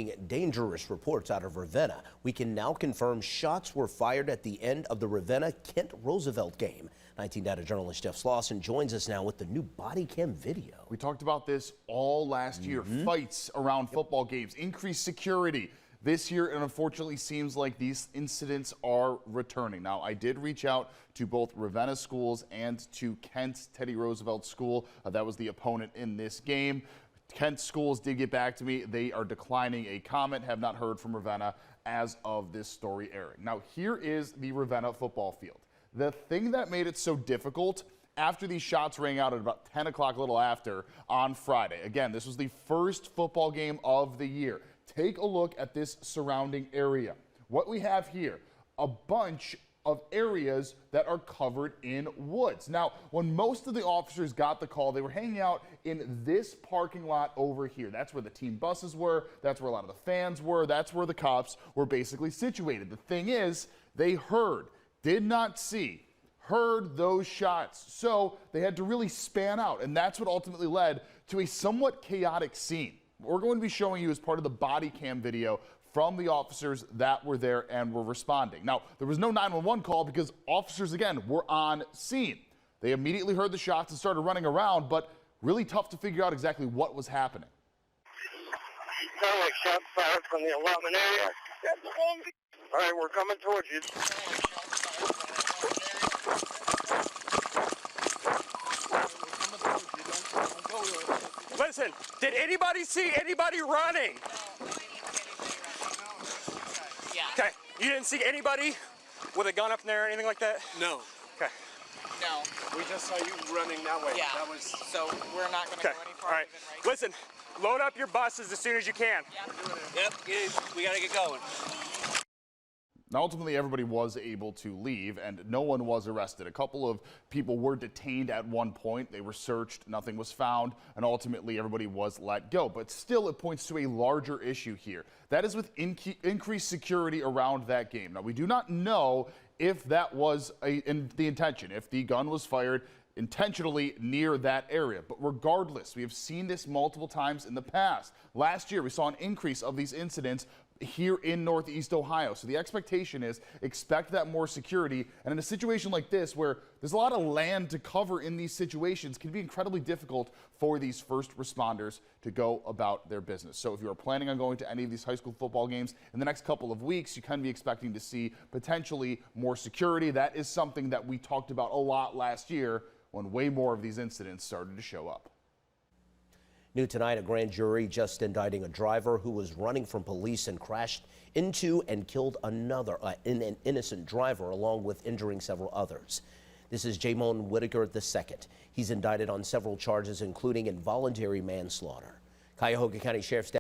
Dangerous reports out of Ravenna. We can now confirm shots were fired at the end of the Ravenna-Kent Roosevelt game. 19 Data journalist Jeff Slauson joins us now with the new body cam video. We talked about this all last year. Fights around football games, increased security. This year, it unfortunately seems like these incidents are returning. Now, I did reach out to both Ravenna schools and to Kent's Teddy Roosevelt School. That was the opponent in this game. Kent schools did get back to me. They are declining a comment, have not heard from Ravenna as of this story airing. Now, here is the Ravenna football field. The thing that made it so difficult after these shots rang out at about 10 o'clock, a little after, on Friday. Again, this was the first football game of the year. Take a look at this surrounding area. What we have here, a bunch of areas that are covered in woods. Now, when most of the officers got the call, they were hanging out in this parking lot over here. That's where the team buses were. That's where a lot of the fans were. That's where the cops were basically situated. The thing is, they heard, did not see, heard those shots. So they had to really span out, and that's what ultimately led to a somewhat chaotic scene. We're going to be showing you as part of the body cam video from the officers that were there and were responding. Now, there was no 911 call because officers, again, were on scene. They immediately heard the shots and started running around, but really tough to figure out exactly what was happening. Sound like shots fired from the allotment area. All right, we're coming towards you. Listen, did anybody see anybody running? Okay, you didn't see anybody with a gun up in there or anything like that? No. Okay. No. We just saw you running that way. Yeah. That was. So we're not going to go any All farther right. than right. Listen, load up your buses as soon as you can. Yep. We got to get going. Now, ultimately, everybody was able to leave, and no one was arrested. A couple of people were detained at one point. They were searched, nothing was found, and ultimately everybody was let go. But still, it points to a larger issue here. That is with increased security around that game. Now, we do not know if that was the intention, if the gun was fired intentionally near that area. But regardless, we have seen this multiple times in the past. Last year, we saw an increase of these incidents here in Northeast Ohio. So the expectation is expect that more security. And in a situation like this, where there's a lot of land to cover in these situations, can be incredibly difficult for these first responders to go about their business. So if you are planning on going to any of these high school football games in the next couple of weeks, you can be expecting to see potentially more security. That is something that we talked about a lot last year when way more of these incidents started to show up. New tonight, a grand jury just indicting a driver who was running from police and crashed into and killed an innocent driver, along with injuring several others. This is Jamon Whitaker II. He's indicted on several charges, including involuntary manslaughter. Cuyahoga County Sheriff's